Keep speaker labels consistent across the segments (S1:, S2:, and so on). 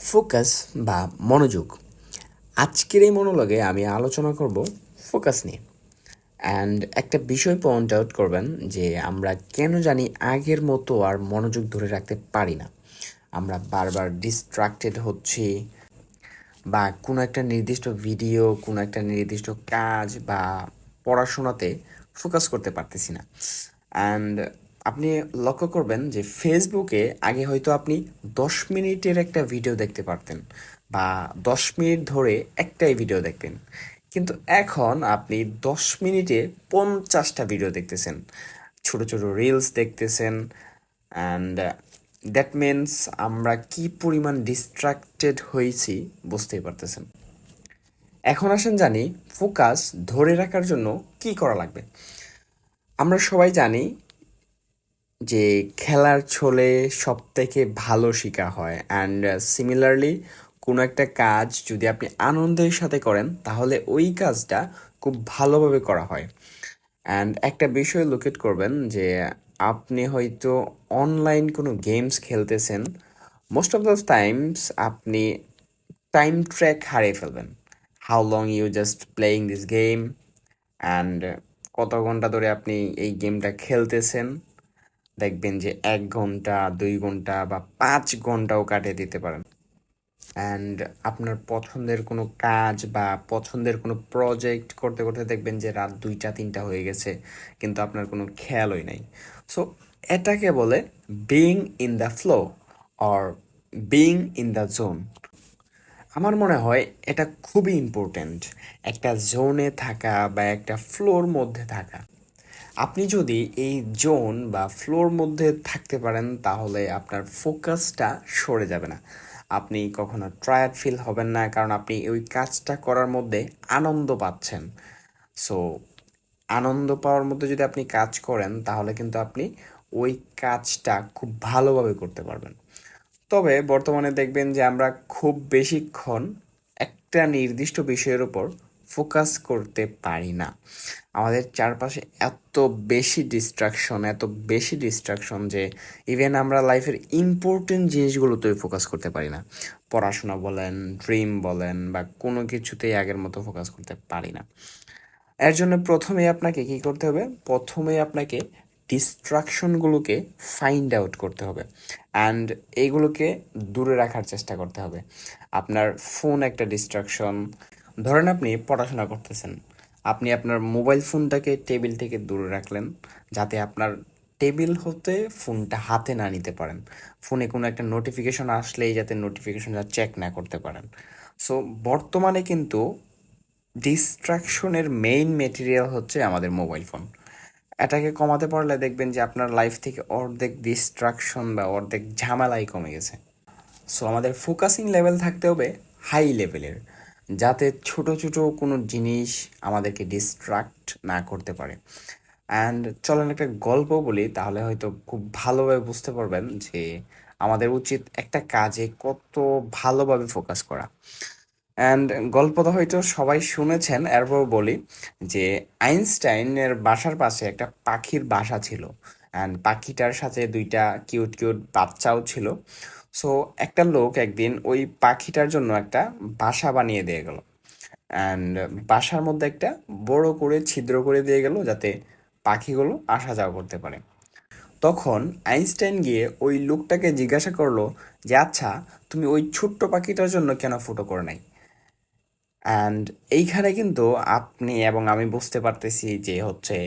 S1: Focus বা মনোযোগ। আজকের এই মনোলগে আমি আলোচনা করব ফোকাস নিয়ে। অ্যান্ড একটা বিষয় পয়েন্ট আউট করবেন যে আমরা কেন জানি আগের মতো আর মনোযোগ ধরে রাখতে পারি না। আমরা বারবার ডিস্ট্রাক্টেড হচ্ছি, বা কোনো একটা নির্দিষ্ট ভিডিও, কোনো একটা নির্দিষ্ট কাজ বা পড়াশোনাতে ফোকাস করতে পারতেছি না। অ্যান্ড আপনি লক্ষ্য করবেন যে ফেসবুকে আগে হয়তো আপনি 10 মিনিটের একটা ভিডিও দেখতে পারতেন, বা 10 মিনিট ধরে একটাই ভিডিও দেখতেন, কিন্তু এখন আপনি 10 মিনিটে 50টা ভিডিও দেখতেছেন, ছোট ছোট রিলস দেখতেছেন। অ্যান্ড দ্যাট মিনস আমরা কি পরিমাণ ডিস্ট্রাক্টেড হয়েছি বুঝতেই পারতেছেন। এখন আসেন জানি ফোকাস ধরে রাখার জন্য কি করা লাগবে। আমরা সবাই জানি যে খেলার ছলে সব থেকে ভালো শেখা হয়, অ্যান্ড সিমিলারলি কোনো একটা কাজ যদি আপনি আনন্দের সাথে করেন তাহলে ওই কাজটা খুব ভালোভাবে করা হয়। অ্যান্ড একটা বিষয় লোকেট করবেন যে আপনি হয়তো অনলাইন কোনো গেমস খেলতেছেন, মোস্ট অফ দ্য টাইমস আপনি টাইম ট্র্যাক হারিয়ে ফেলবেন। How long you just playing this game, and কত ঘন্টা ধরে আপনি এই গেমটা খেলতেছেন। দেখবেন যে 1 ঘন্টা, 2 ঘন্টা বা 5 ঘন্টাও কাটিয়ে দিতে পারেন। অ্যান্ড আপনার পছন্দের কোনো কাজ বা পছন্দের কোনো প্রজেক্ট করতে করতে দেখবেন যে রাত 2টা 3টা হয়ে গেছে, কিন্তু আপনার কোনো খেয়ালই নাই। সো এটাকে বলে being in the flow or being in the zone. আমার মনে হয় এটা খুবই ইম্পর্ট্যান্ট, একটা জোনে থাকা বা একটা ফ্লোর মধ্যে থাকা। আপনি যদি এই জোন বা ফ্লোর মধ্যে থাকতে পারেন তাহলে আপনার ফোকাসটা সরে যাবে না, আপনি কখনো টায়ার্ড ফিল হবেন না, কারণ আপনি ওই কাজটা করার মধ্যে আনন্দ পাচ্ছেন। সো আনন্দ পাওয়ার মধ্যে যদি আপনি কাজ করেন তাহলে কিন্তু আপনি ওই কাজটা খুব ভালোভাবে করতে পারবেন। তবে বর্তমানে দেখবেন যে আমরা খুব বেশিক্ষণ একটা নির্দিষ্ট বিষয়ের উপর ফোকাস করতে পারি না। আমাদের চারপাশে এত বেশি ডিস্ট্রাকশন যে ইভেন আমরা লাইফের ইম্পর্টেন্ট জিনিসগুলোতেই ফোকাস করতে পারি না। পড়াশোনা বলেন, ড্রিম বলেন, বা কোনো কিছুতেই আগের মতো ফোকাস করতে পারি না। এর জন্য প্রথমেই আপনাকে কি করতে হবে? প্রথমেই আপনাকে ডিস্ট্রাকশনগুলোকে ফাইন্ড আউট করতে হবে, অ্যান্ড এইগুলোকে দূরে রাখার চেষ্টা করতে হবে। আপনার ফোন একটা ডিস্ট্রাকশন। ধরেন আপনি পড়াশোনা করতেছেন, আপনি আপনার মোবাইল ফোনটাকে টেবিল থেকে দূরে রাখলেন, যাতে আপনার টেবিল হতে ফোনটা হাতে না নিতে পারেন। ফোনে কোনো একটা নোটিফিকেশন আসলেই যাতে নোটিফিকেশনটা চেক না করতে পারেন। সো বর্তমানে কিন্তু ডিস্ট্রাকশনের মেইন মেটেরিয়াল হচ্ছে আমাদের মোবাইল ফোন। এটাকে কমাতে পারলে দেখবেন যে আপনার লাইফ থেকে অর্ধেক ডিস্ট্রাকশন বা অর্ধেক ঝামেলাই কমে গেছে। সো আমাদের ফোকাসিং লেভেল থাকতে হবে হাই লেভেলের, যাতে ছোট ছোট কোনো জিনিস আমাদেরকে ডিস্ট্রাক্ট না করতে পারে। অ্যান্ড চলেন একটা গল্প বলি, তাহলে হয়তো খুব ভালোভাবে বুঝতে পারবেন যে আমাদের উচিত একটা কাজে কত ভালোভাবে ফোকাস করা। অ্যান্ড গল্পটা হয়তো সবাই শুনেছেন, এরপর বলি যে আইনস্টাইনের বাসার পাশে একটা পাখির বাসা ছিল, অ্যান্ড পাখিটার সাথে 2টা কিউট কিউট বাচ্চাও ছিল। সো একটা লোক একদিন ওই পাখিটার জন্য একটা বাসা বানিয়ে দিয়ে গেল, অ্যান্ড বাসার মধ্যে একটা বড় করে ছিদ্র করে দিয়ে গেল যাতে পাখিগুলো আসা যাওয়া করতে পারে। তখন আইনস্টাইন গিয়ে ওই লোকটাকে জিজ্ঞাসা করলো যে আচ্ছা, তুমি ওই ছোট্ট পাখিটার জন্য কেন ফুটো করে নাই? অ্যান্ড এইখানে কিন্তু আপনি এবং আমি বুঝতে পারতেছি যে হচ্ছে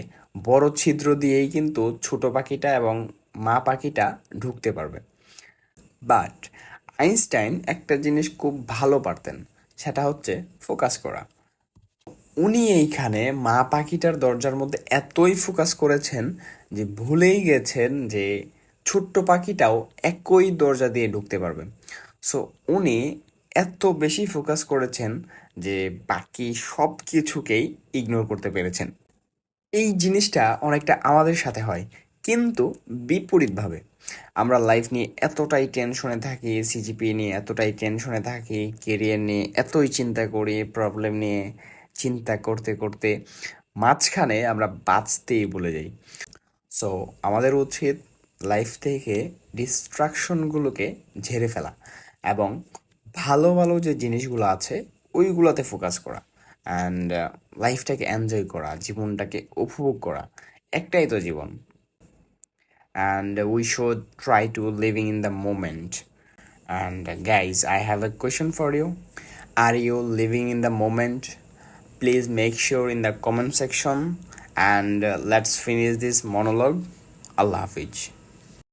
S1: বড় ছিদ্র দিয়েই কিন্তু ছোট পাখিটা এবং মা পাখিটা ঢুকতে পারবে। বাট আইনস্টাইন একটা জিনিস খুব ভালো পারতেন, সেটা হচ্ছে ফোকাস করা। উনি এইখানে মা পাখিটার দরজার মধ্যে এতই ফোকাস করেছেন যে ভুলেই গেছেন যে ছোট্ট পাখিটাও একই দরজা দিয়ে ঢুকতে পারবে। সো উনি এত বেশি ফোকাস করেছেন যে বাকি সব কিছুকেই ইগনোর করতে পেরেছেন। এই জিনিসটা অনেকটা আমাদের সাথে হয়, কিন্তু বিপরীতভাবে। আমরা লাইফ নিয়ে এতটাই টেনশনে থাকি, সিজিপি নিয়ে এতটাই টেনশনে থাকি, কেরিয়ার নিয়ে এতই চিন্তা করি, প্রবলেম নিয়ে চিন্তা করতে করতে মাঝখানে আমরা বাঁচতেই ভুলে যাই। সো আমাদের উচিত লাইফ থেকে ডিস্ট্রাকশনগুলোকে ঝেড়ে ফেলা এবং ভালো ভালো যে জিনিসগুলো আছে ওইগুলোতে ফোকাস করা অ্যান্ড লাইফটাকে এনজয় করা, জীবনটাকে উপভোগ করা। একটাই তো জীবন, and we should try to living in the moment. And guys, I have a question for you. Are you living in the moment? Please make sure in the comment section, and let's finish this monologue. Allah Hafiz.